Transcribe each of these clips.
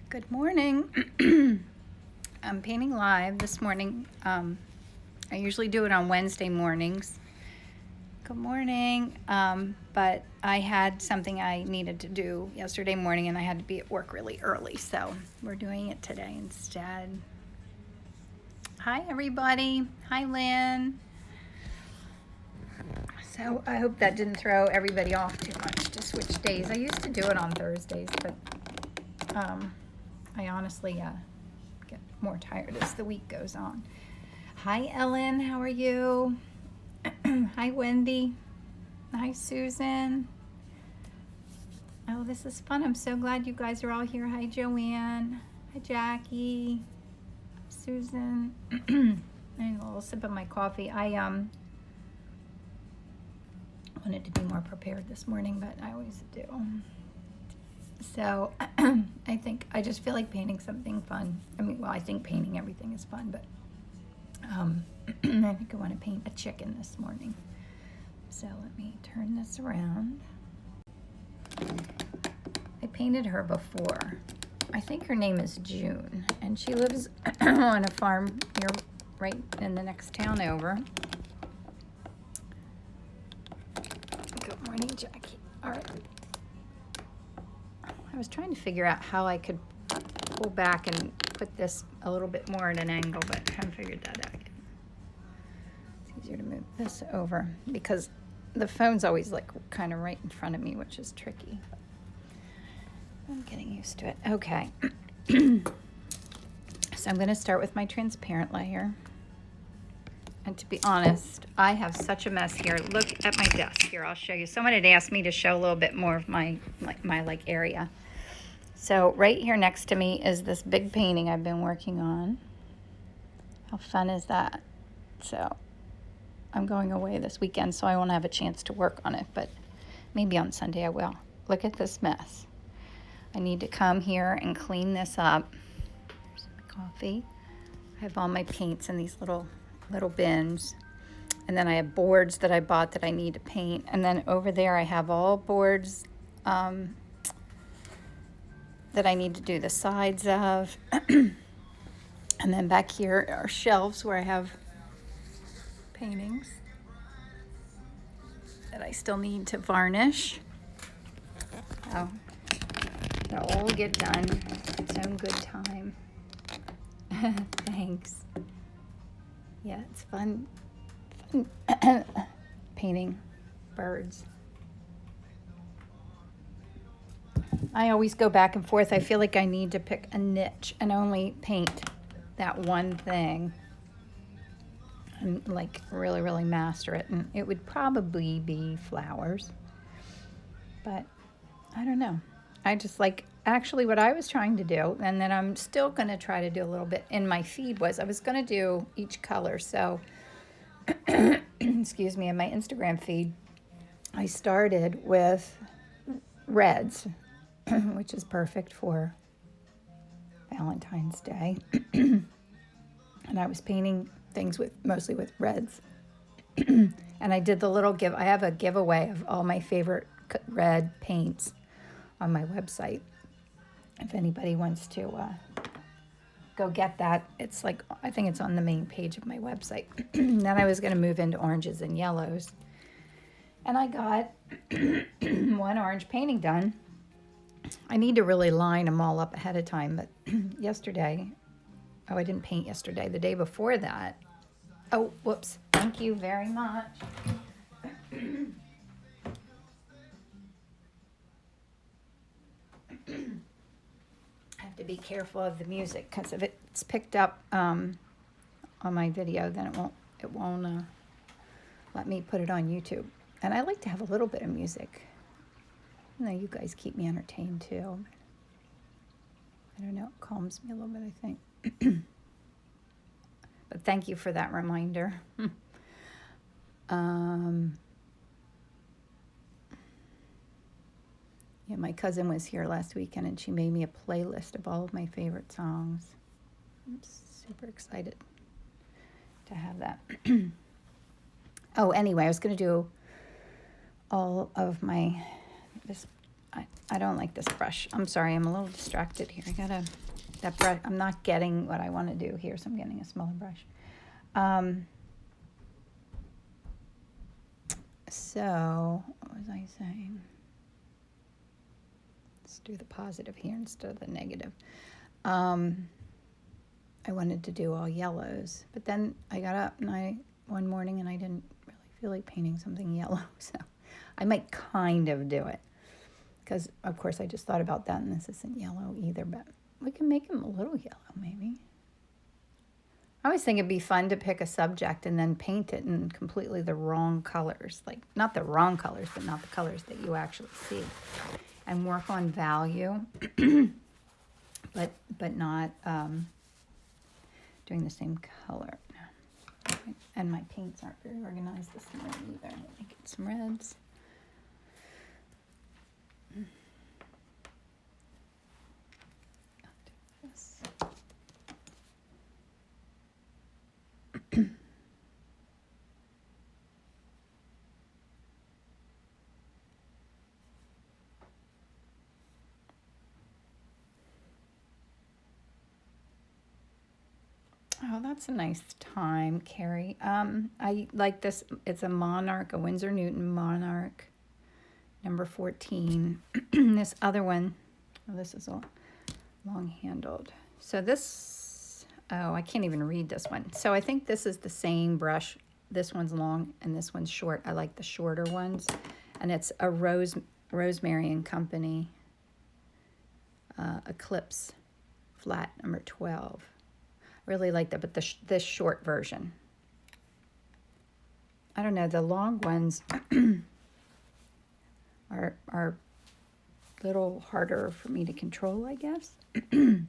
Good morning. I'm painting live this morning. I usually do it on Wednesday mornings. Good morning. But I had something I needed to do yesterday morning and I had to be at work really early. So we're doing it today instead. Hi, everybody. Hi, Lynn. So I hope that didn't throw everybody off too much to switch days. I used to do it on Thursdays, but I honestly get more tired as the week goes on. Hi, Ellen. How are you? Hi, Wendy. Hi, Susan. Oh, this is fun. I'm so glad you guys are all here. Hi, Joanne. Hi, Jackie. Susan. I need a little sip of my coffee. I wanted to be more prepared this morning, but I always do. So I just feel like painting something fun. I think painting everything is fun, but I think I want to paint a chicken this morning. So let me turn this around. I painted her before. I think her name is June, and she lives on a farm here, right in the next town over. Good morning, Jackie. All right. I was trying to figure out how I could pull back and put this a little bit more at an angle, but I haven't figured that out yet. It's easier to move this over because the phone's always like kind of right in front of me, which is tricky. I'm getting used to it. Okay. So I'm going to start with my transparent layer. And to be honest, I have such a mess here. Look at my desk here. I'll show you. Someone had asked me to show a little bit more of my area. So right here next to me is this big painting I've been working on. How fun is that? So I'm going away this weekend, so I won't have a chance to work on it, but maybe on Sunday I will. Look at this mess. I need to come here and clean this up. There's my coffee. I have all my paints in these little bins. And then I have boards that I bought that I need to paint. And then over there I have all boards that I need to do the sides of. And then back here are shelves where I have paintings that I still need to varnish. Oh, they'll all get done at its own good time. Thanks. Yeah, it's fun painting birds. I always go back and forth. I feel like I need to pick a niche and only paint that one thing and like really, really master it. And it would probably be flowers, but I don't know. I just like actually what I was trying to do, and then I'm still going to try to do a little bit in my feed was I was going to do each color. So excuse me, in my Instagram feed, I started with reds, which is perfect for Valentine's Day. And I was painting things mostly with reds. And I did the little I have a giveaway of all my favorite red paints on my website. If anybody wants to go get that, it's like, I think it's on the main page of my website. Then I was going to move into oranges and yellows. And I got one orange painting done. I need to really line them all up ahead of time, but yesterday, I didn't paint yesterday. The day before that, oh, whoops, thank you very much. I have to be careful of the music because if it's picked up on my video, then it won't let me put it on YouTube. And I like to have a little bit of music. You guys keep me entertained too. I don't know, it calms me a little bit, I think. But thank you for that reminder. Yeah, my cousin was here last weekend and she made me a playlist of all of my favorite songs. I'm super excited to have that. Oh, anyway, I was going to do all of my I don't like this brush. I'm sorry, I'm a little distracted here. I gotta, that brush, I'm not getting what I want to do here, so I'm getting a smaller brush. So, what was I saying? Let's do the positive here instead of the negative. I wanted to do all yellows, but then I got up and one morning and I didn't really feel like painting something yellow, so I might kind of do it. Because, of course, I just thought about that, and this isn't yellow either, but we can make him a little yellow, maybe. I always think it'd be fun to pick a subject and then paint it in completely the wrong colors. Like, not the wrong colors, but not the colors that you actually see. And work on value, but not doing the same color. And my paints aren't very organized this morning either. Let me get some reds. Oh, that's a nice time, Carrie. I like this. It's a Monarch, a Winsor Newton Monarch, number 14. This other one, oh, this is all long-handled. So this, oh, I can't even read this one. So I think this is the same brush. This one's long and this one's short. I like the shorter ones. And it's a Rosemary and Company Eclipse flat number 12. Really like that, but this short version. I don't know, the long ones are a little harder for me to control, I guess. I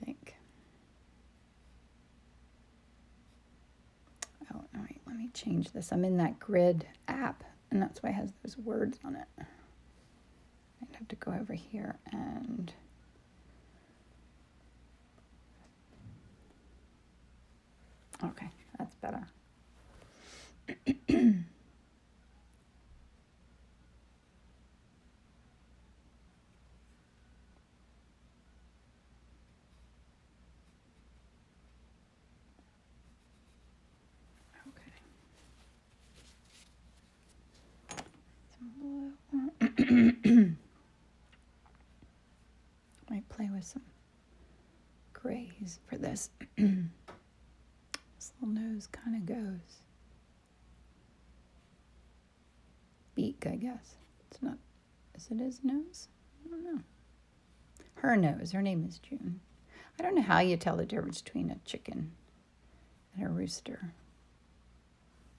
think. Oh, all right, let me change this. I'm in that grid app, and that's why it has those words on it. I'd have to go over here and... Okay, that's better. Might play with some grays for this. This little nose kind of goes. Beak, I guess. It's not, is it his nose? I don't know. Her nose. Her name is June. I don't know how you tell the difference between a chicken and a rooster.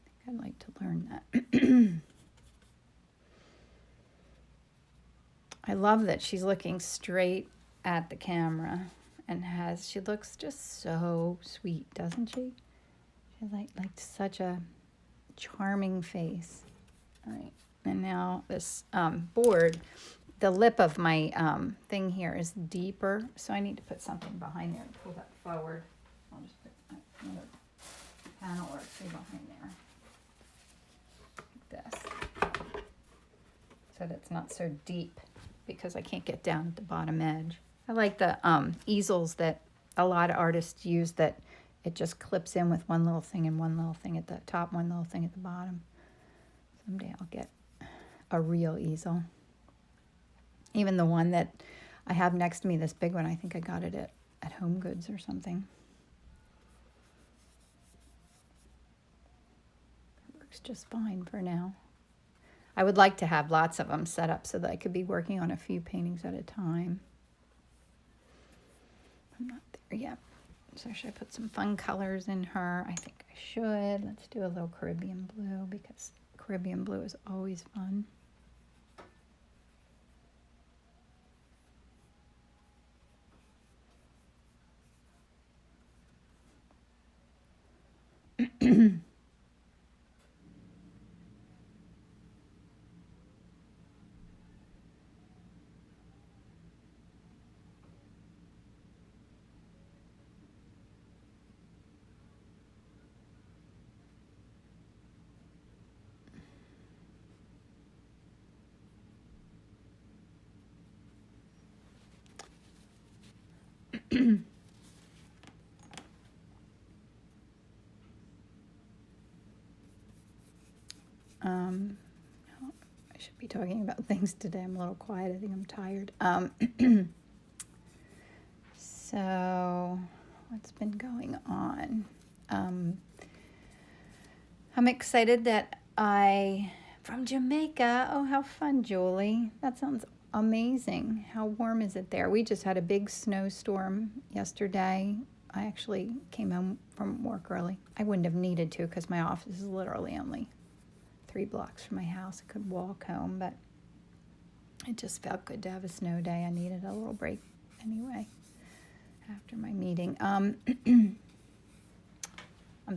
I think I'd like to learn that. I love that she's looking straight at the camera and she looks just so sweet, doesn't she? She's like such a charming face. All right, and now this board, the lip of my thing here is deeper, so I need to put something behind there to pull that forward. I'll just put another panel or two behind there, like this, so that it's not so deep because I can't get down at the bottom edge. I like the easels that a lot of artists use, that it just clips in with one little thing and one little thing at the top, one little thing at the bottom. Someday I'll get a real easel. Even the one that I have next to me, this big one, I think I got it at Home Goods or something. It works just fine for now. I would like to have lots of them set up so that I could be working on a few paintings at a time. I'm not there yet. So should I put some fun colors in her? I think I should. Let's do a little Caribbean blue because Caribbean blue is always fun. I should be talking about things today. I'm a little quiet. I think I'm tired. So, what's been going on? I'm excited that from Jamaica. Oh, how fun, Julie. That sounds amazing. How warm is it there? We just had a big snowstorm yesterday. I actually came home from work early. I wouldn't have needed to because my office is literally only 3 blocks from my house. I could walk home, but it just felt good to have a snow day. I needed a little break anyway after my meeting. I'm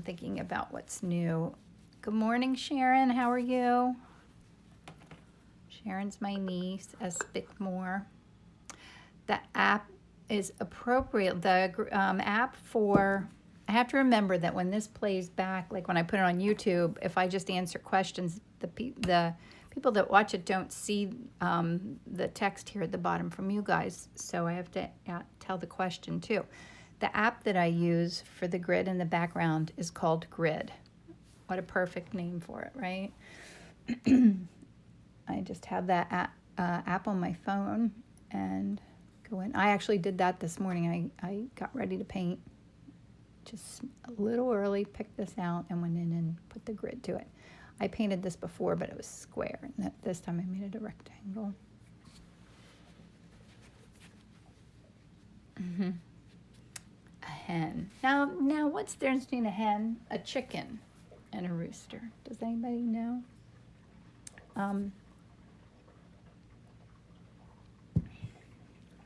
thinking about what's new. Good morning, Sharon. How are you? Sharon's my niece, S. Bickmore. The app is appropriate. The app for, I have to remember that when this plays back, like when I put it on YouTube, if I just answer questions, the people that watch it don't see the text here at the bottom from you guys. So I have to tell the question too. The app that I use for the grid in the background is called Grid. What a perfect name for it, right? I just have that app on my phone and go in. I actually did that this morning. I got ready to paint just a little early, picked this out, and went in and put the grid to it. I painted this before, but it was square. And this time I made it a rectangle. A hen. Now, what's the difference between a hen, a chicken, and a rooster? Does anybody know?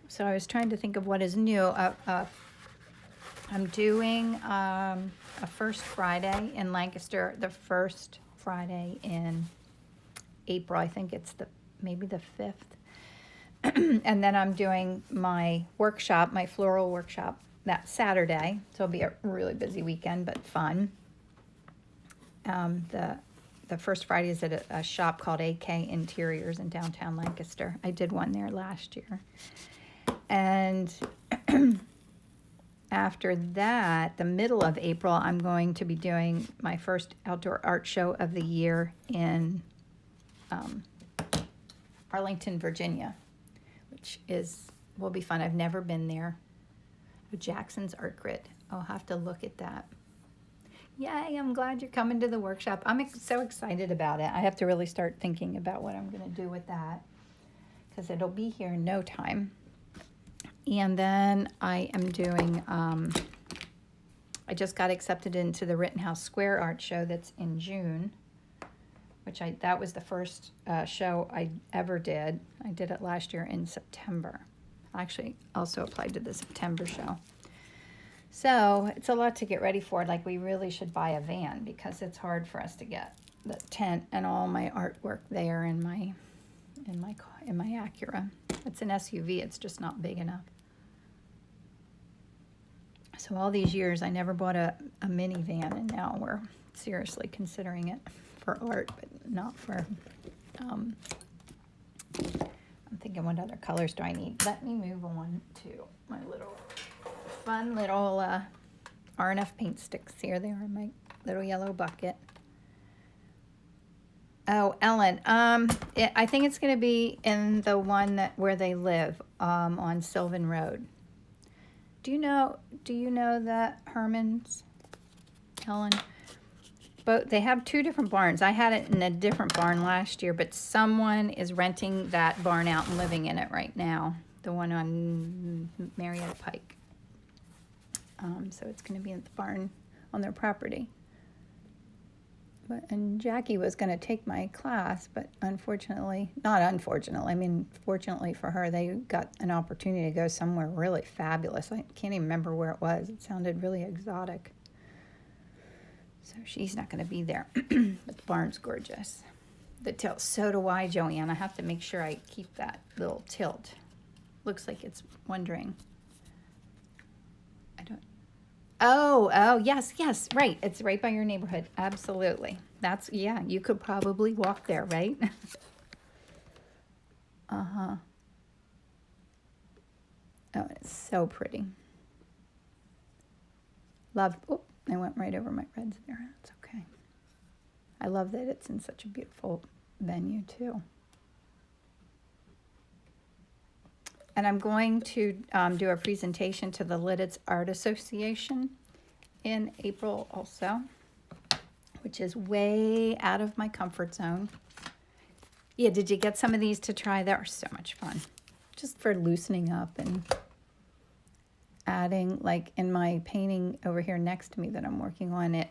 So I was trying to think of what is new. I'm doing a First Friday in Lancaster, the first Friday in April. I think it's maybe the 5th. And then I'm doing my workshop, my floral workshop, that Saturday. So it'll be a really busy weekend, but fun. The first Friday is at a shop called AK Interiors in downtown Lancaster. I did one there last year. And after that, the middle of April, I'm going to be doing my first outdoor art show of the year in Arlington, Virginia, which will be fun. I've never been there. Jackson's Art Grid. I'll have to look at that. Yay, I'm glad you're coming to the workshop. I'm so excited about it. I have to really start thinking about what I'm going to do with that because it'll be here in no time. And then I am doing, I just got accepted into the Rittenhouse Square Art Show that's in June, which that was the first show I ever did. I did it last year in September. I actually also applied to the September show. So it's a lot to get ready for. Like we really should buy a van because it's hard for us to get the tent and all my artwork there in my Acura. It's an SUV. It's just not big enough. So all these years, I never bought a minivan, and now we're seriously considering it for art, but not for. I'm thinking, what other colors do I need? Let me move on to my little fun little R&F paint sticks here. They are in my little yellow bucket. Oh, Ellen. I think it's going to be in the one where they live on Sylvan Road. Do you know that Herman's, Ellen? But they have 2 different barns. I had it in a different barn last year, but someone is renting that barn out and living in it right now. The one on Marietta Pike. So it's going to be in the barn on their property. And Jackie was going to take my class, but fortunately for her, they got an opportunity to go somewhere really fabulous. I can't even remember where it was. It sounded really exotic. So she's not going to be there, but the barn's gorgeous. The tilt, so do I, Joanne. I have to make sure I keep that little tilt. Looks like it's wondering. Oh, yes, right. It's right by your neighborhood. Absolutely. Yeah, you could probably walk there, right? Uh-huh. Oh, it's so pretty. Love, oh, I went right over my reds there. That's okay. I love that it's in such a beautiful venue too. And I'm going to do a presentation to the Lidditz Art Association in April also, which is way out of my comfort zone. Yeah, did you get some of these to try? They are so much fun. Just for loosening up and adding, like in my painting over here next to me that I'm working on it,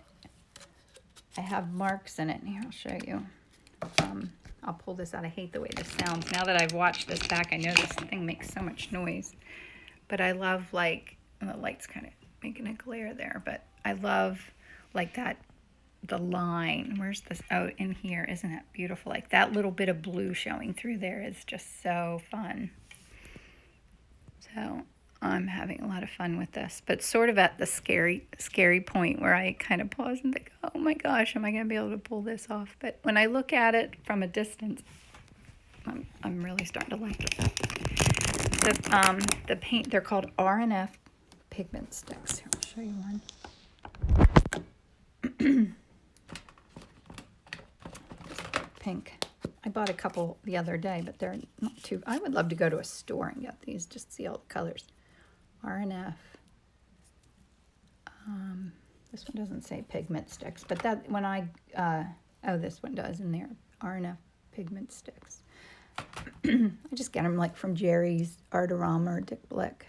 I have marks in it. Here, I'll show you. I'll pull this out. I hate the way this sounds. Now that I've watched this back, I know this thing makes so much noise. But I love, like, and the light's kind of making a glare there, but I love, like, that, the line. Where's this? Oh, in here. Isn't that beautiful? Like, that little bit of blue showing through there is just so fun. So I'm having a lot of fun with this, but sort of at the scary point where I kind of pause and think, oh my gosh, am I going to be able to pull this off? But when I look at it from a distance, I'm really starting to like it. The paint, they're called R&F pigment sticks. Here, I'll show you one. Pink. I bought a couple the other day, but they're not too... I would love to go to a store and get these, just see all the colors. R&F. This one doesn't say pigment sticks, but that when I... oh, this one does in there. R&F pigment sticks. I just get them like from Jerry's, Artarama, or Dick Blick.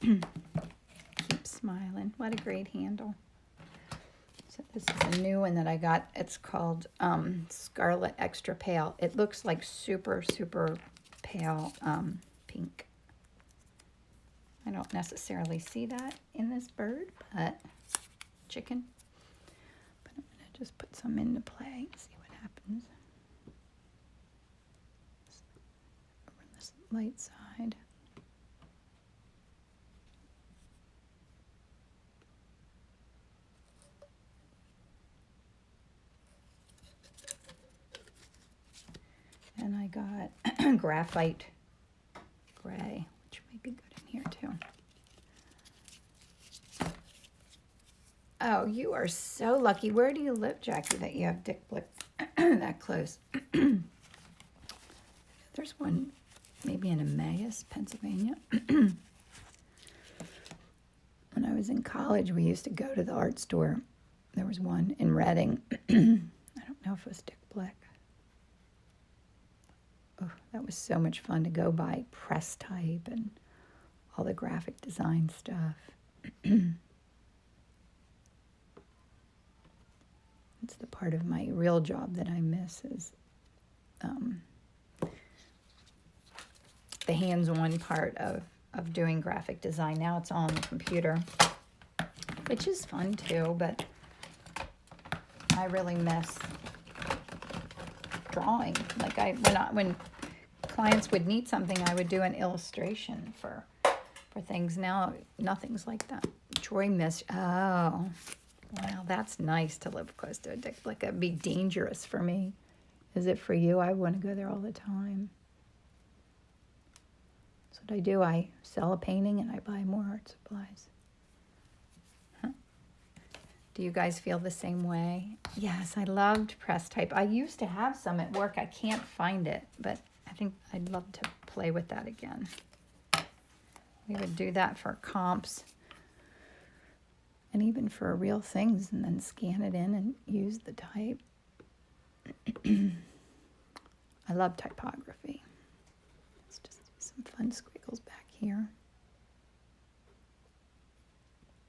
Keep smiling. What a great handle. So this is a new one that I got. It's called Scarlet Extra Pale. It looks like super, super pale pink. I don't necessarily see that in this bird, but chicken. But I'm going to just put some into play and see what happens. Over this light side. And I got graphite gray, which might be good in here too. Oh, you are so lucky. Where do you live, Jackie, that you have Dick Blick that close? There's one maybe in Emmaus, Pennsylvania. When I was in college, we used to go to the art store. There was one in Reading. I don't know if it was Dick Blick. Oh, that was so much fun to go buy press type and all the graphic design stuff. It's the part of my real job that I miss is the hands-on part of doing graphic design. Now it's all on the computer, which is fun too, but I really miss drawing. Like when clients would need something, I would do an illustration for things. Now nothing's like that. Troy missed. Oh, wow, that's nice to live close to a Dick Blick. It'd be dangerous for me. Is it for you? I want to go there all the time. That's what I do. I sell a painting and I buy more art supplies. Huh. Do you guys feel the same way? Yes, I loved press type. I used to have some at work. I can't find it, but I think I'd love to play with that again. We would do that for comps and even for real things, and then scan it in and use the type. I love typography. Let's just do some fun squiggles back here.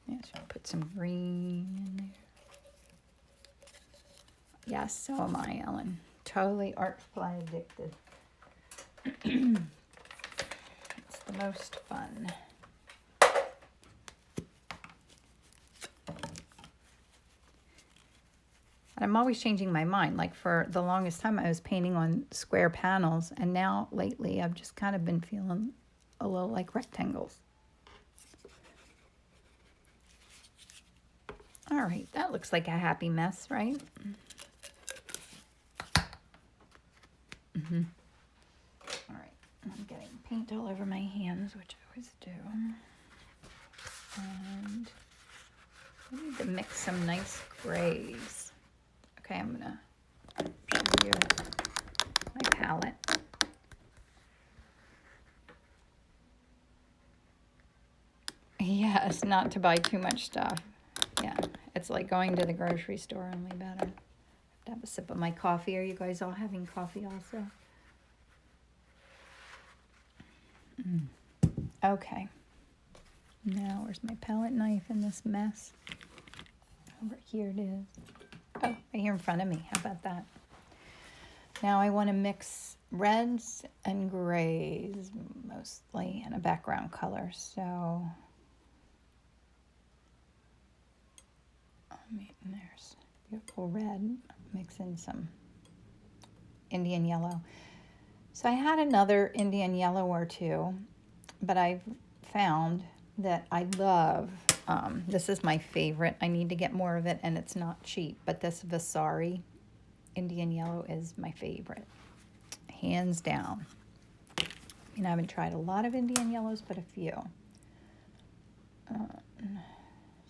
Yeah, should put some green in there. Yes, so am I, Ellen. Totally art supply addicted. It's the most fun. And I'm always changing my mind. Like for the longest time, I was painting on square panels, and now lately I've just kind of been feeling a little like rectangles. All right, that looks like a happy mess, right? All right, I'm getting paint all over my hands, which I always do. And I need to mix some nice grays. Okay, I'm gonna show you my palette. Yes, not to buy too much stuff. Yeah, it's like going to the grocery store, only better. To have a sip of my coffee. Are you guys all having coffee also? Okay. Now, where's my palette knife in this mess? Over here it is. Oh, right here in front of me. How about that? Now I want to mix reds and grays mostly in a background color. So, there's beautiful red. Mix in some Indian yellow. So I had another Indian yellow or two, but I've found that I love, this is my favorite. I need to get more of it, and it's not cheap, but this Vasari Indian yellow is my favorite, hands down. I haven't tried a lot of Indian yellows, but a few.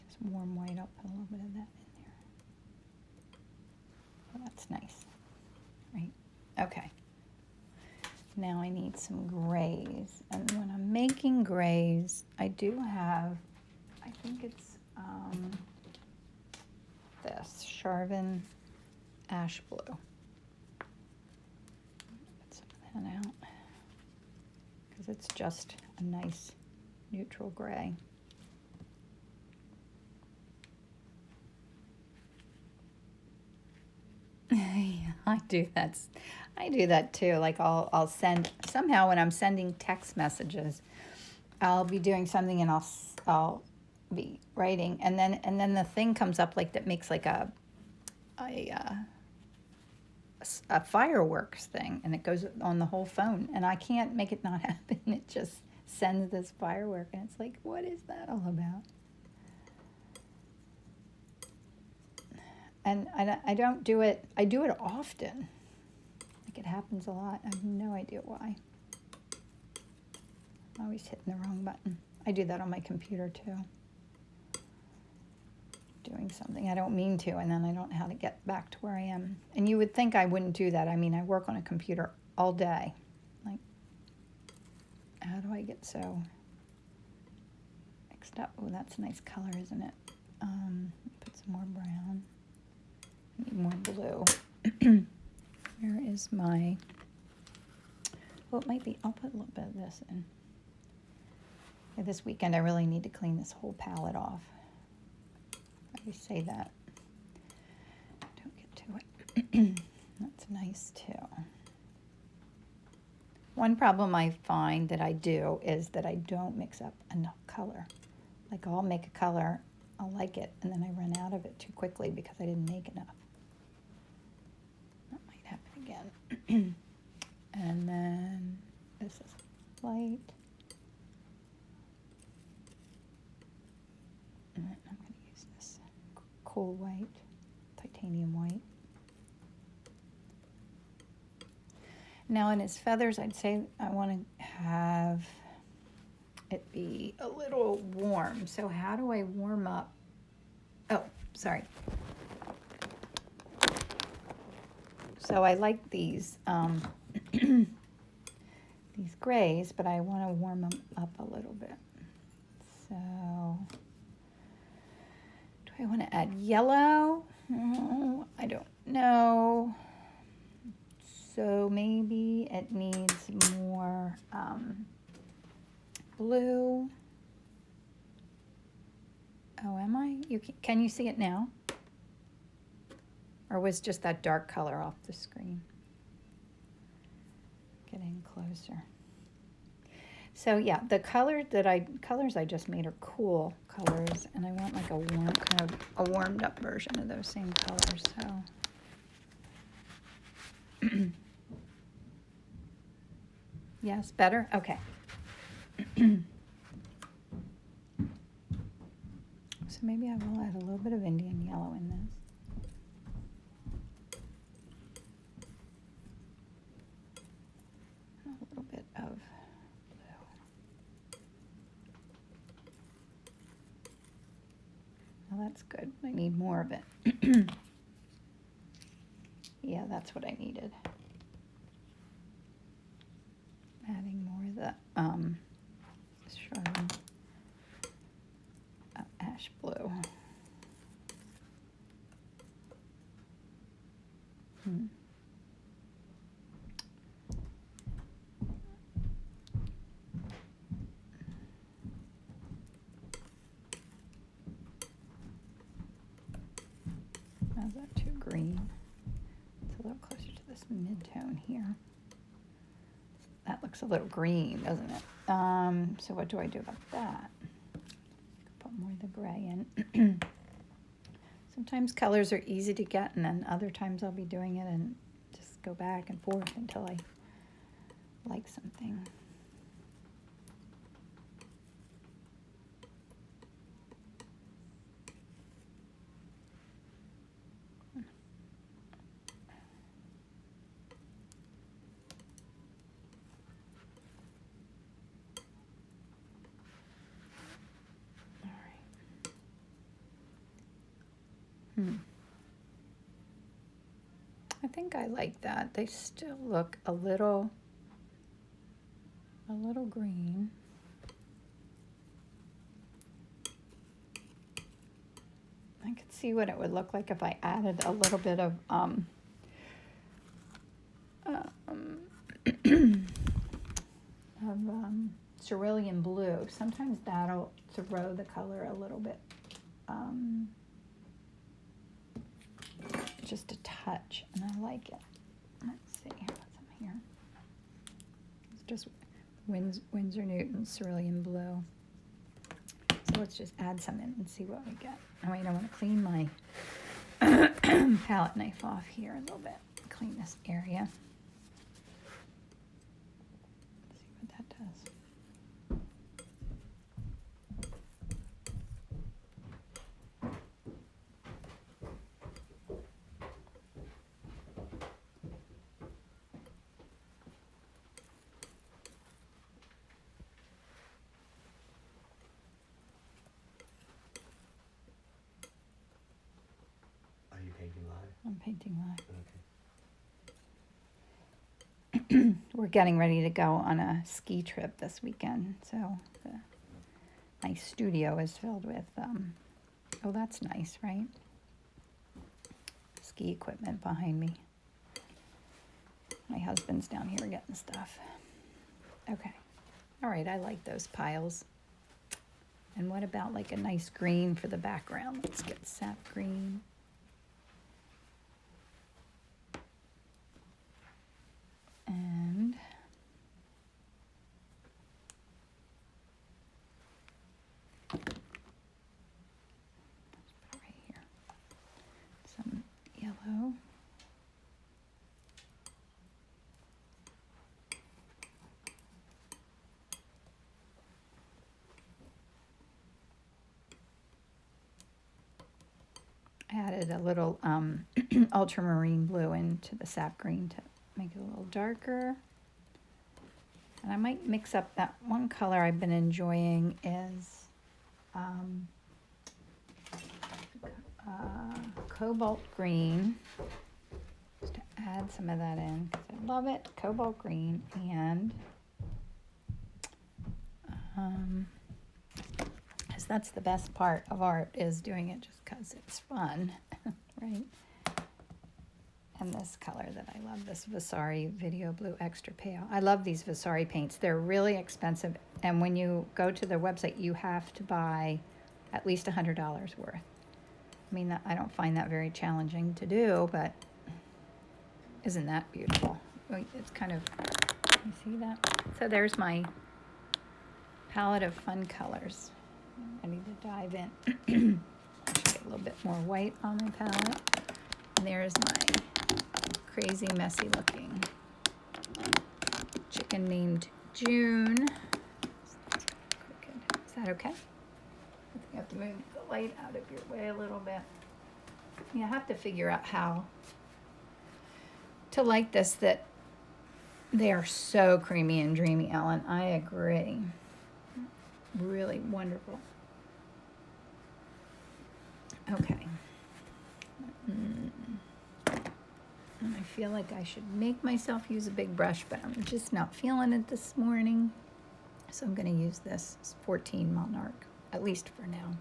Just warm white, I'll put a little bit of that in there. Oh, that's nice, right? Okay. Now I need some grays, and when I'm making grays, I do have, I think it's this Charvin Ash Blue. Put some of that out because it's just a nice neutral gray. Yeah, I do that too. Like I'll send somehow when I'm sending text messages, I'll be doing something and I'll be writing, and then the thing comes up like that makes like a fireworks thing, and it goes on the whole phone, and I can't make it not happen. It just sends this firework, and it's like, what is that all about? And I don't do it. I do it often. Like it happens a lot. I have no idea why. I'm always hitting the wrong button. I do that on my computer too. Doing something I don't mean to, and then I don't know how to get back to where I am. And you would think I wouldn't do that. I mean, I work on a computer all day. Like, how do I get so mixed up? Oh, that's a nice color, isn't it? Put some more brown. I need more blue. Where is my, well, it might be, I'll put a little bit of this in. Yeah, this weekend I really need to clean this whole palette off. I always say that. Don't get to it. That's nice too. One problem I find that I do is that I don't mix up enough color. Like I'll make a color, I'll like it, and then I run out of it too quickly because I didn't make enough. That might happen again. And then this is light. And then I'm going to use this cool white, titanium white. Now in his feathers, I'd say I want to have it be a little warm. So how do I warm up? Oh, sorry. So I like these these grays, but I want to warm them up a little bit. So do I want to add yellow? Oh, I don't know. So maybe it needs more blue. Oh, am I? Can you see it now? Or was just that dark color off the screen? Getting closer. So yeah, the colors I just made are cool colors, and I want like a warm, kind of a warmed up version of those same colors. So yes, better? Okay. So maybe I will add a little bit of Indian yellow in this. little bit of blue. Well, that's good. I need more of it. Yeah, that's what I needed. Adding more of the ash blue. How's that too green? It's a little closer to this mid-tone here. That looks a little green, doesn't it? So what do I do about that? Put more of the gray in. Sometimes colors are easy to get, and then other times I'll be doing it and just go back and forth until I like something. I think I like that. They still look a little green. I could see what it would look like if I added a little bit of cerulean blue. Sometimes that'll throw the color a little bit, just a touch, and I like it. Let's see, what's in here? It's just Winsor Newton cerulean blue. So let's just add some in and see what we get. Oh wait, I want to clean my palette knife off here a little bit. Clean this area. Let's see what that does. I'm painting live. Okay. We're getting ready to go on a ski trip this weekend, so my studio is filled with, oh, that's nice, right? Ski equipment behind me. My husband's down here getting stuff. Okay. All right, I like those piles. And what about like a nice green for the background? Let's get sap green. And let's put it right here. Some yellow. Added a little ultramarine blue into the sap green to make it a little darker. And I might mix up that one color I've been enjoying is cobalt green. Just to add some of that in because I love it. Cobalt green, and because that's the best part of art, is doing it just because it's fun, right? And this color that I love, this Vasari Video Blue Extra Pale. I love these Vasari paints. They're really expensive, and when you go to their website, you have to buy at least $100 worth. I mean, I don't find that very challenging to do, but isn't that beautiful? It's kind of, you see that? So there's my palette of fun colors. I need to dive in. Get a little bit more white on my palette. And there's my crazy, messy looking chicken named June. Is that okay? I think you have to move the light out of your way a little bit. You have to figure out how to like this, that They are so creamy and dreamy, Ellen. I agree. Really wonderful. Okay. And I feel like I should make myself use a big brush, but I'm just not feeling it this morning. So I'm going to use this 14 Monarch, at least for now.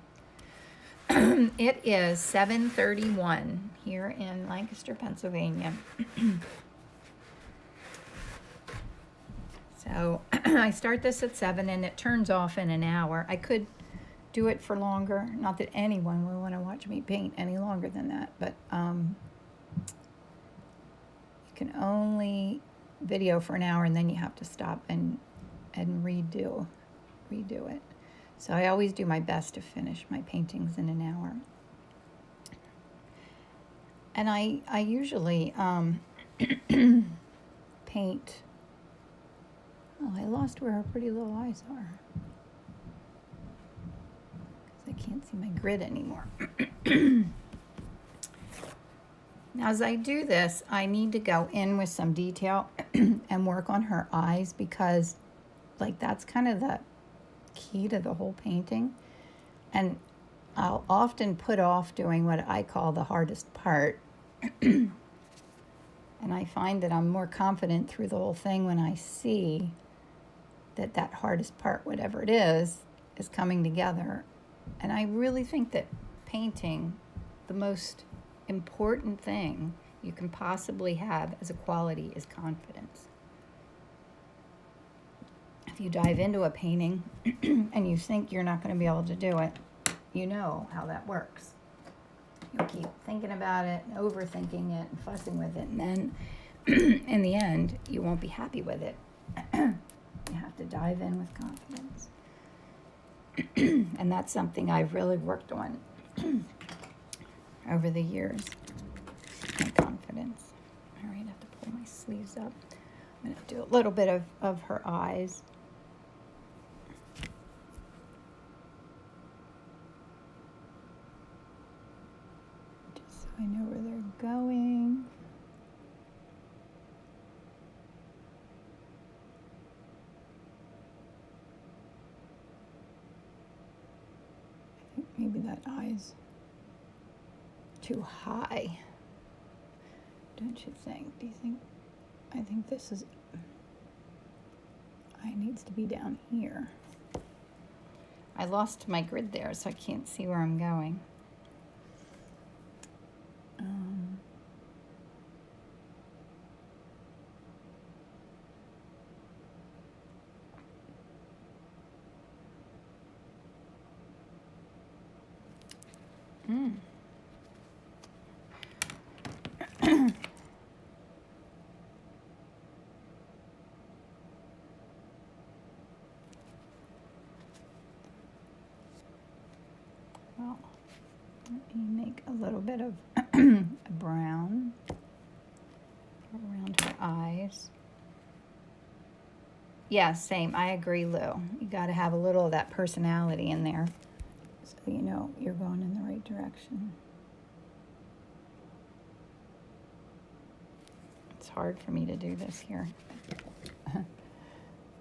It is 7:31 here in Lancaster, Pennsylvania. So I start this at 7 and it turns off in an hour. I could do it for longer. Not that anyone would want to watch me paint any longer than that, but you can only video for an hour and then you have to stop and redo it. So I always do my best to finish my paintings in an hour. And I usually paint. Oh, I lost where her pretty little eyes are. Because I can't see my grid anymore. Now, as I do this, I need to go in with some detail and work on her eyes because, like, that's kind of the key to the whole painting. And I'll often put off doing what I call the hardest part. And I find that I'm more confident through the whole thing when I see that hardest part, whatever it is coming together. And I really think that painting, the most important thing you can possibly have as a quality is confidence. If you dive into a painting and you think you're not going to be able to do it, you know how that works. You'll keep thinking about it, and overthinking it, and fussing with it, and then in the end, you won't be happy with it. You have to dive in with confidence. And that's something I've really worked on over the years, my confidence. All right, I have to pull my sleeves up. I'm going to do a little bit of her eyes. Just so I know where they're going. Maybe that eye's too high. Don't you think? Do you think? I think this is. Eye needs to be down here. I lost my grid there, so I can't see where I'm going. Well, let me make a little bit of brown around her eyes. Yeah, same. I agree, Lou. You got to have a little of that personality in there so you know you're going in the right direction. It's hard for me to do this here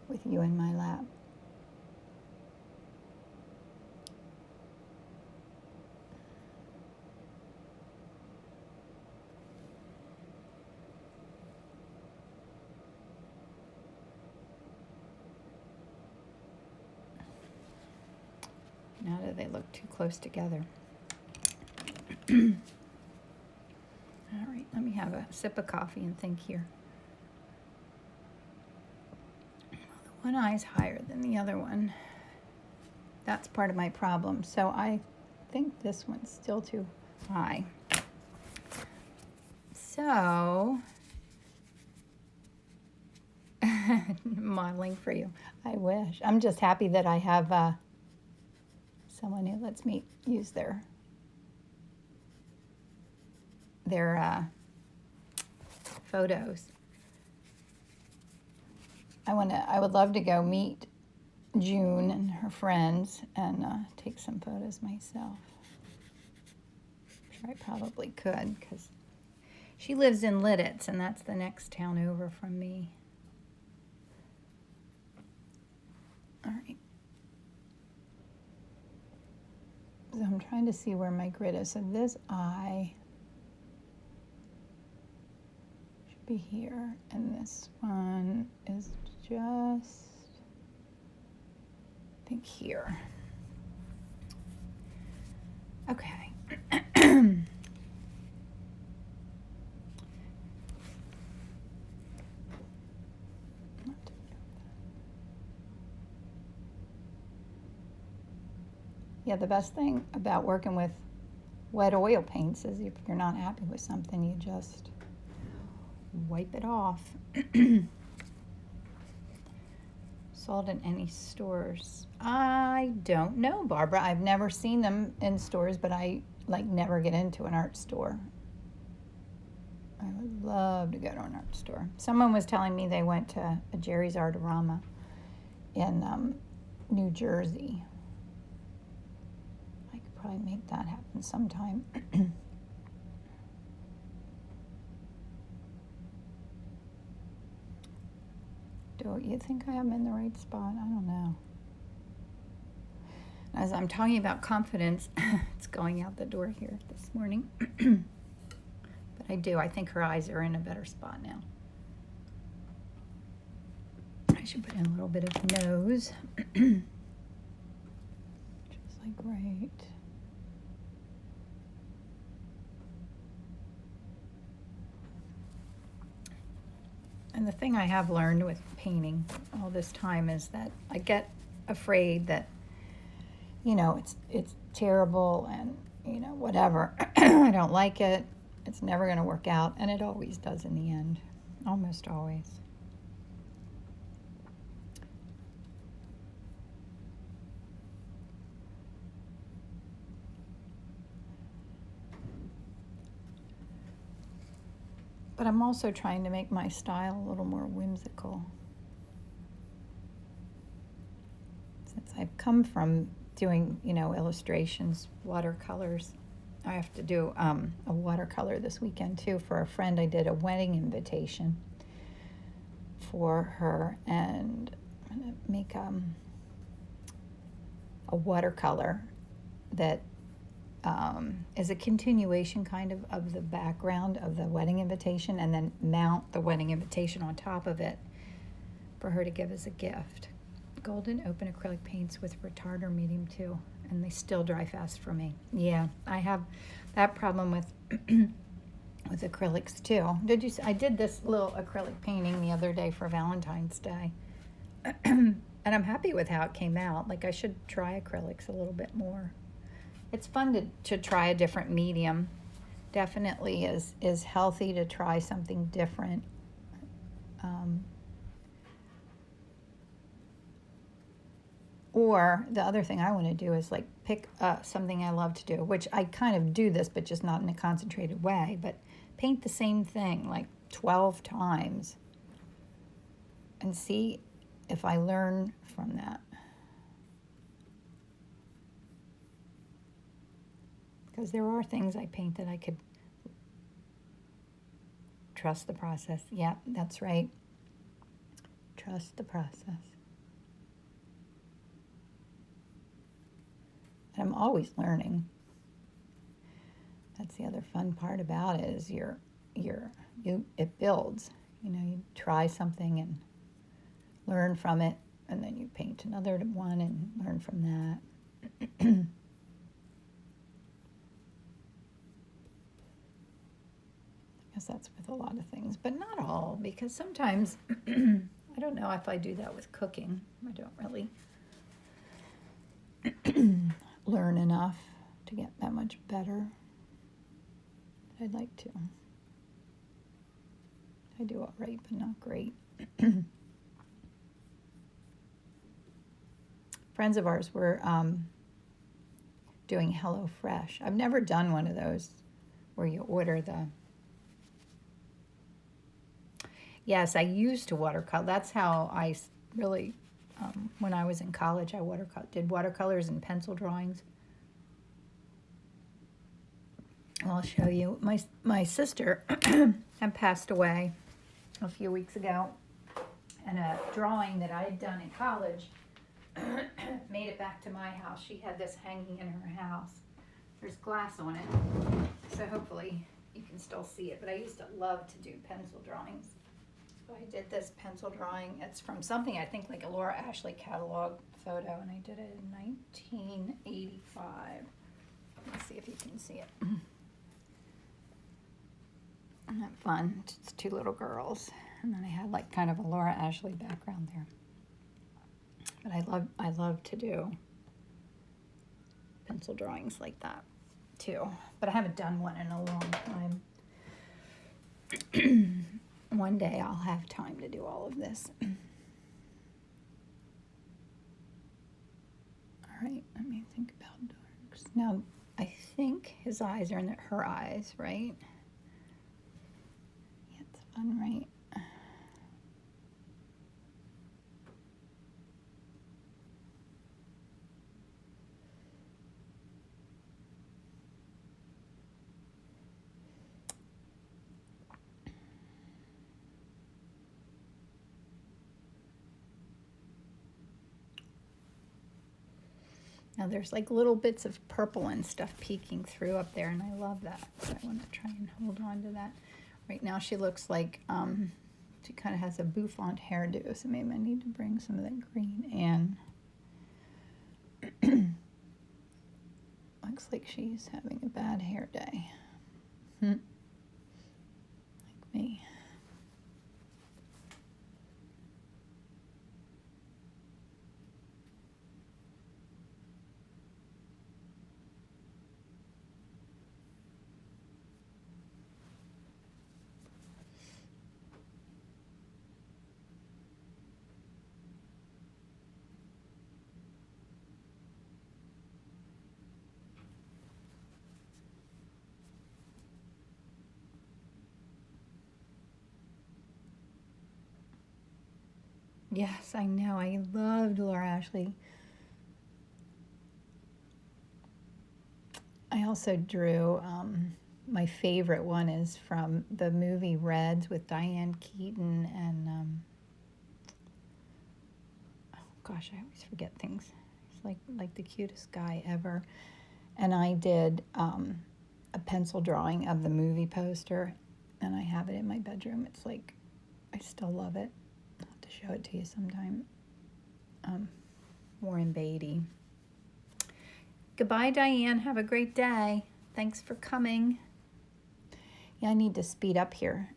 with you in my lap. Now that they look too close together. All right, let me have a sip of coffee and think here. Well, the one eye's higher than the other one. That's part of my problem. So I think this one's still too high. So, modeling for you. I wish. I'm just happy that I have someone who lets me use their photos. I would love to go meet June and her friends and take some photos myself. I'm sure I probably could because she lives in Lidditz and that's the next town over from me. trying to see where my grid is. So this eye should be here, and this one is just, I think, here. Okay. Yeah, the best thing about working with wet oil paints is if you're not happy with something, you just wipe it off. Sold in any stores? I don't know, Barbara. I've never seen them in stores, but I never get into an art store. I would love to go to an art store. Someone was telling me they went to a Jerry's Artorama in New Jersey. I could probably make that happen sometime. Do you think I am in the right spot? I don't know. As I'm talking about confidence, it's going out the door here this morning. But I do. I think her eyes are in a better spot now. I should put in a little bit of nose. Just like right. And the thing I have learned with painting all this time is that I get afraid that, you know, it's terrible and, you know, whatever. I don't like it. It's never going to work out. And it always does in the end. Almost always. But I'm also trying to make my style a little more whimsical. Since I've come from doing, you know, illustrations, watercolors, I have to do a watercolor this weekend too for a friend. I did a wedding invitation for her, and I'm going to make a watercolor that is a continuation kind of the background of the wedding invitation, and then mount the wedding invitation on top of it for her to give as a gift. Golden open acrylic paints with retarder medium too, and they still dry fast for me. Yeah, I have that problem with with acrylics too. Did you see, I did this little acrylic painting the other day for Valentine's Day. And I'm happy with how it came out. Like, I should try acrylics a little bit more. It's fun to try a different medium. Definitely is healthy to try something different. Or the other thing I want to do is like pick something I love to do, which I kind of do this, but just not in a concentrated way. But paint the same thing like 12 times and see if I learn from that. Because there are things I paint that I could trust the process. Yeah, that's right. Trust the process. And I'm always learning. That's the other fun part about it is it builds. You know, you try something and learn from it, and then you paint another one and learn from that. I guess that's with a lot of things, but not all, because sometimes I don't know if I do that with cooking. I don't really learn enough to get that much better. I'd like to. I do all right, but not great. Friends of ours were doing HelloFresh. I've never done one of those where you order the... Yes, I used to watercolor. That's how I really, when I was in college, I did watercolors and pencil drawings. I'll show you. My sister had passed away a few weeks ago, and a drawing that I had done in college made it back to my house. She had this hanging in her house. There's glass on it, so hopefully you can still see it. But I used to love to do pencil drawings. So I did this pencil drawing. It's from something I think like a Laura Ashley catalog photo, and I did it in 1985. Let's see if you can see it. Isn't that fun? It's two little girls, and then I had like kind of a Laura Ashley background there. But I love to do pencil drawings like that too. But I haven't done one in a long time. One day I'll have time to do all of this. All right, let me think about darks. Now, I think his eyes are in her eyes, right? Yeah, it's fun, right? Now there's like little bits of purple and stuff peeking through up there, and I love that. So I want to try and hold on to that. Right now she looks like she kind of has a bouffant hairdo, so maybe I need to bring some of that green in. Looks like she's having a bad hair day. Like me. Yes, I know. I loved Laura Ashley. I also drew, my favorite one is from the movie Reds with Diane Keaton and, oh gosh, I always forget things. He's like the cutest guy ever. And I did a pencil drawing of the movie poster, and I have it in my bedroom. It's like, I still love it. I'll have to show it to you sometime. Warren Beatty. Goodbye, Diane. Have a great day. Thanks for coming. Yeah, I need to speed up here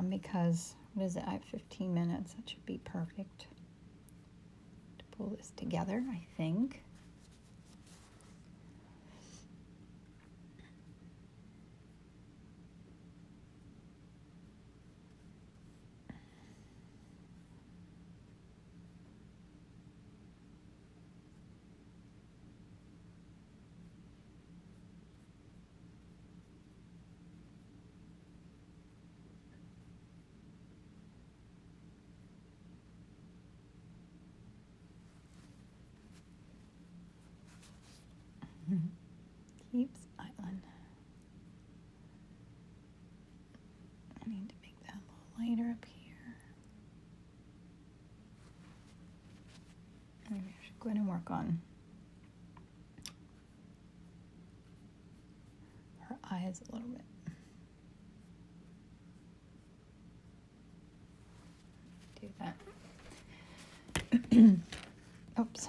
because, what is it? I have 15 minutes. That should be perfect to pull this together, I think. Keeps Island. I need to make that a little lighter up here. Maybe I should go ahead and work on her eyes a little bit. Do that. Oops.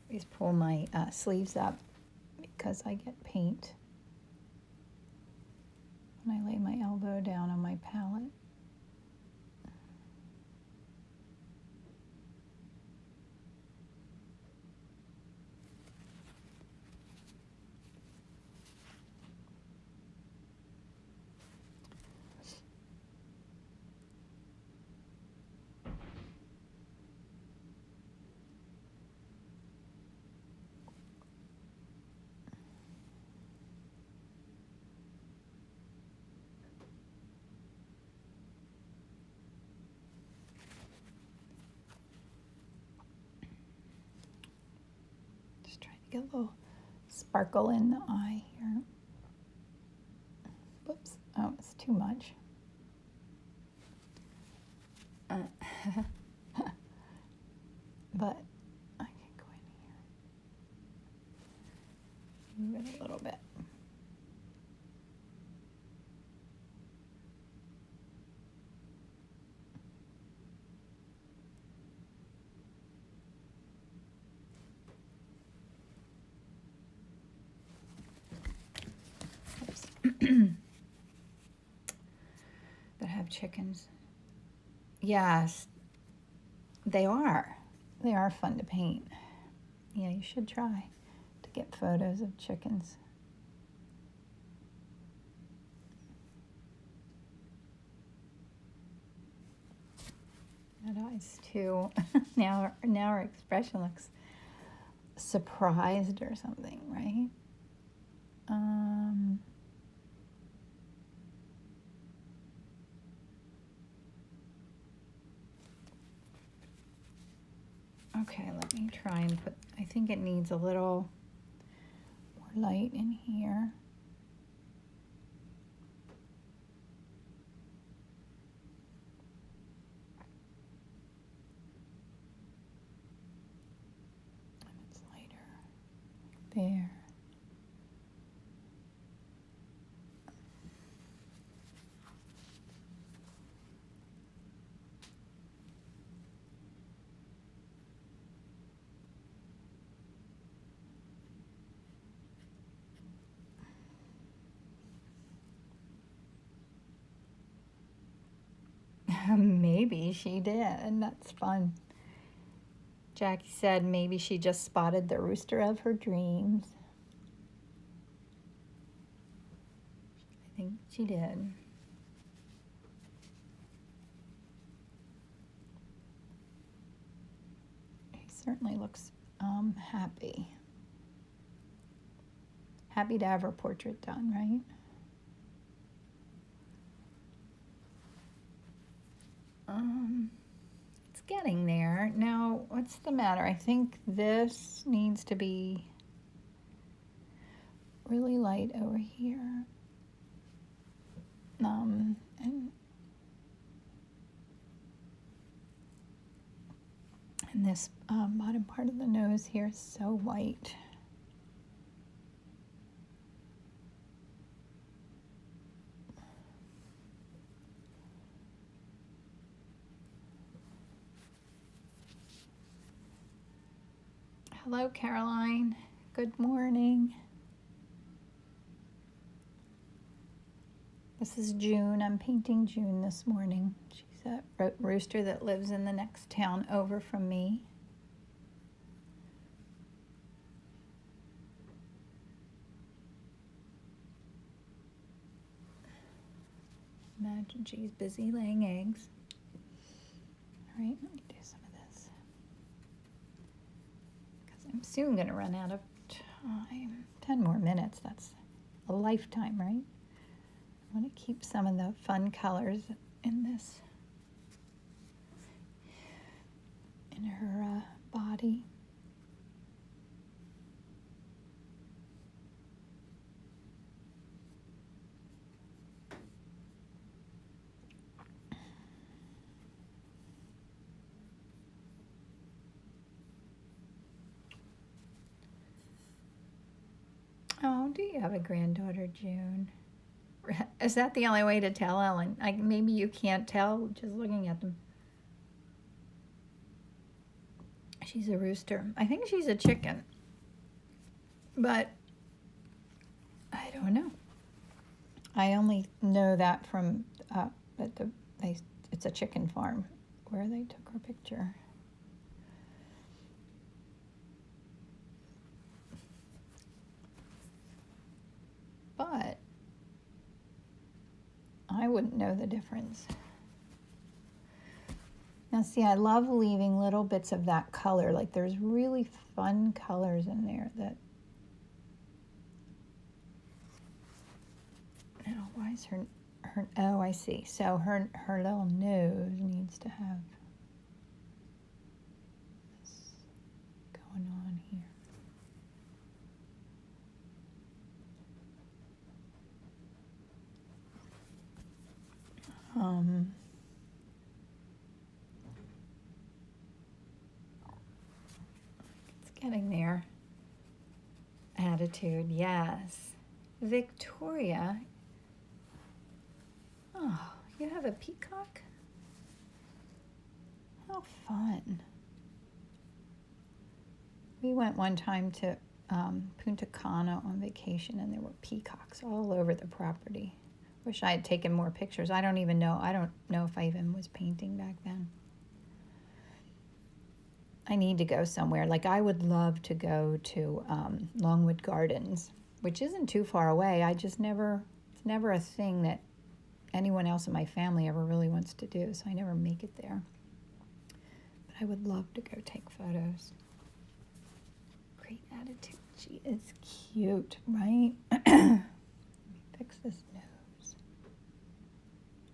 Always pull my sleeves up because I get paint when I lay my elbow down on my palette. Get a little sparkle in the eye here. Whoops. Oh, it's too much. But I can go in here. that have chickens. Yes, they are. They are fun to paint. Yeah, you should try to get photos of chickens. That eyes too. Now her expression looks surprised or something, right? Okay, let me try and put, I think it needs a little more light in here. And it's lighter. There. Maybe she did. That's fun. Jackie said maybe she just spotted the rooster of her dreams. I think she did. He certainly looks happy. Happy to have her portrait done, right? It's getting there. Now, what's the matter? I think this needs to be really light over here. And this bottom part of the nose here is so white. Hello, Caroline. Good morning. This is June. I'm painting June this morning. She's a rooster that lives in the next town over from me. Imagine she's busy laying eggs. All right, let me do some of this. Because I'm soon going to run out of time. 10 more minutes. That's a lifetime, right? I want to keep some of the fun colors in this, in her body. Oh, do you have a granddaughter, June? Is that the only way to tell, Ellen? Maybe you can't tell just looking at them. She's a rooster. I think she's a chicken. But I don't know. I only know that from it's a chicken farm where they took her picture. But I wouldn't know the difference. Now see, I love leaving little bits of that color. Like there's really fun colors in there that... Now, why is her, oh, I see. So her little nose needs to have this going on here. It's getting there. Attitude, yes. Victoria. Oh, you have a peacock? How fun. We went one time to Punta Cana on vacation, and there were peacocks all over the property. Wish I had taken more pictures. I don't know if I even was painting back then. I need to go somewhere. Like, I would love to go to Longwood Gardens, which isn't too far away. It's never a thing that anyone else in my family ever really wants to do, so I never make it there. But I would love to go take photos. Great attitude. She is cute, right? Let me fix this nose.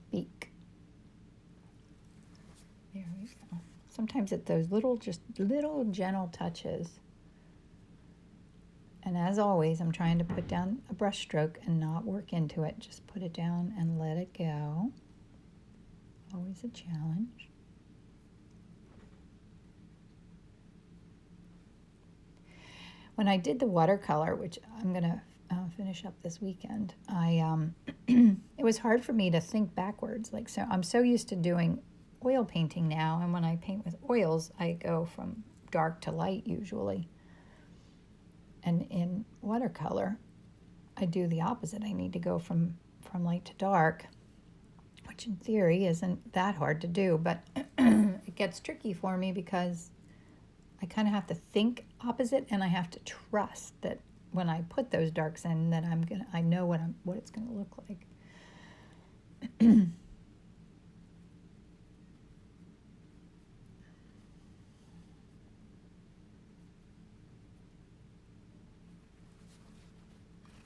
Beak. There we go. Sometimes it's those little gentle touches. And as always, I'm trying to put down a brush stroke and not work into it. Just put it down and let it go. Always a challenge. When I did the watercolor, which I'm going to finish up this weekend, it was hard for me to think backwards. Like, so I'm so used to doing oil painting now, and when I paint with oils, I go from dark to light usually. And in watercolor, I do the opposite. I need to go from light to dark, which in theory isn't that hard to do, but it gets tricky for me because I kind of have to think opposite, and I have to trust that when I put those darks in, that I know what it's gonna look like.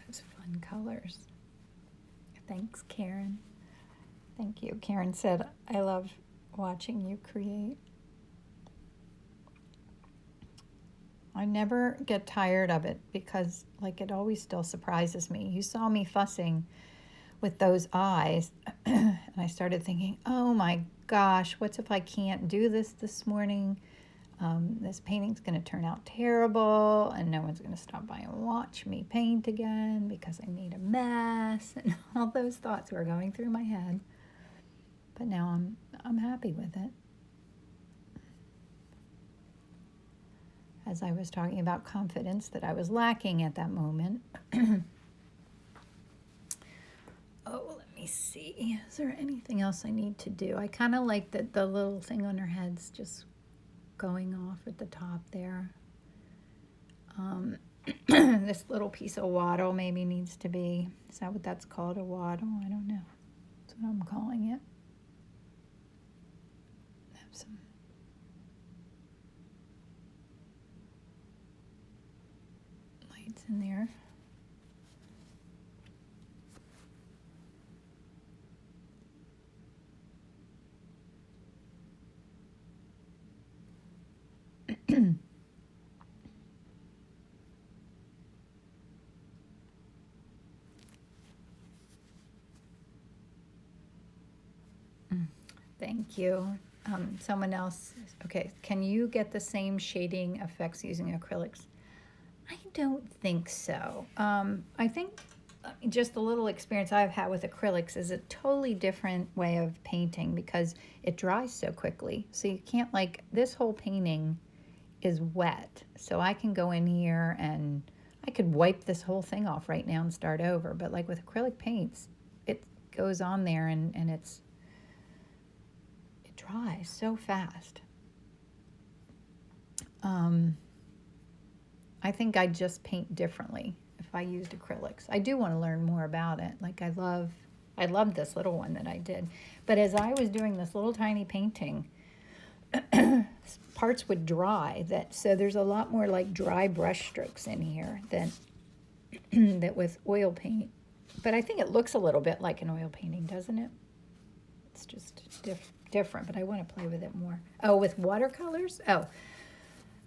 Those fun colors. Thanks, Karen. Thank you. Karen said, I love watching you create. I never get tired of it because, like, it always still surprises me. You saw me fussing with those eyes, and I started thinking, oh my gosh, what if I can't do this morning? This painting's going to turn out terrible, and no one's going to stop by and watch me paint again because I made a mess, and all those thoughts were going through my head. But now I'm happy with it. As I was talking about confidence that I was lacking at that moment. Oh, let me see. Is there anything else I need to do? I kind of like that the little thing on her head's just going off at the top there. This little piece of wattle maybe needs to be, is that what that's called, a wattle? I don't know. That's what I'm calling it. Have some lights in there. Thank you. Someone else, okay, can you get the same shading effects using acrylics? I don't think so. I think just the little experience I've had with acrylics is a totally different way of painting because it dries so quickly. So you can't, like, this whole painting is wet. So I can go in here and I could wipe this whole thing off right now and start over. But like with acrylic paints, it goes on there and it dries so fast. I think I'd just paint differently if I used acrylics. I do want to learn more about it. Like I love this little one that I did. But as I was doing this little tiny painting, parts would dry. So there's a lot more like dry brush strokes in here than that with oil paint. But I think it looks a little bit like an oil painting, doesn't it? It's just different, but I want to play with it more. Oh, with watercolors? Oh,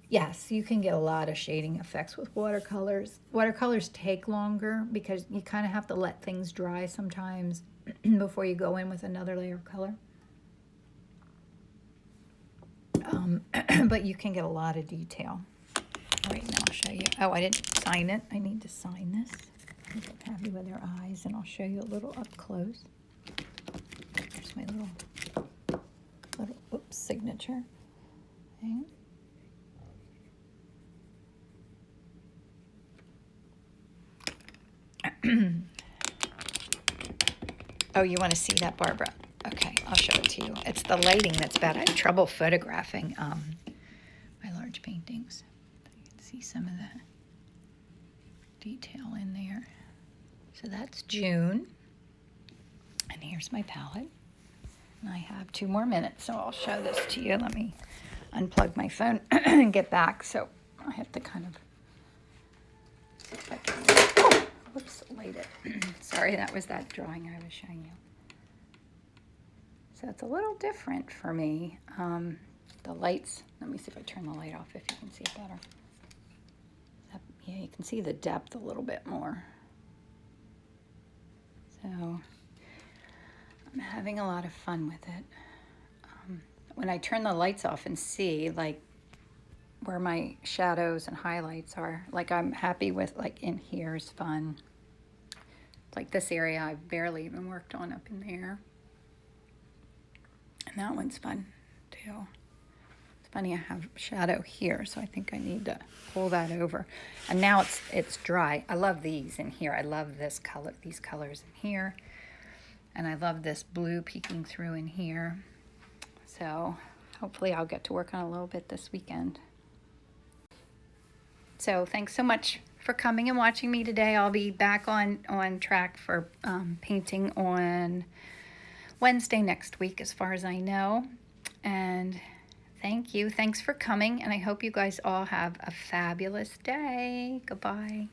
yes, you can get a lot of shading effects with watercolors. Watercolors take longer because you kind of have to let things dry sometimes before you go in with another layer of color. But you can get a lot of detail. All right, now I'll show you. Oh, I didn't sign it. I need to sign this. I'm happy with their eyes, and I'll show you a little up close. Here's my little signature. Okay. Oh, you want to see that, Barbara? Okay, I'll show it to you. It's the lighting that's bad. I have trouble photographing my large paintings. You can see some of the detail in there. So that's June. And here's my palette. And I have 2 more minutes, so I'll show this to you. Let me unplug my phone and get back. So I have to kind of, see if I can, oh, whoops, light it. Sorry, that was that drawing I was showing you. So it's a little different for me. The lights, let me see if I turn the light off if you can see it better. Yeah, you can see the depth a little bit more. So I'm having a lot of fun with it. When I turn the lights off and see like where my shadows and highlights are, like I'm happy with, like in here is fun. Like this area I've barely even worked on up in there. And that one's fun too. It's funny, I have shadow here, so I think I need to pull that over. And now it's dry. I love these in here. I love this color, these colors in here. And I love this blue peeking through in here. So hopefully I'll get to work on a little bit this weekend. So thanks so much for coming and watching me today. I'll be back on track for painting on Wednesday next week, as far as I know. And thank you. Thanks for coming. And I hope you guys all have a fabulous day. Goodbye.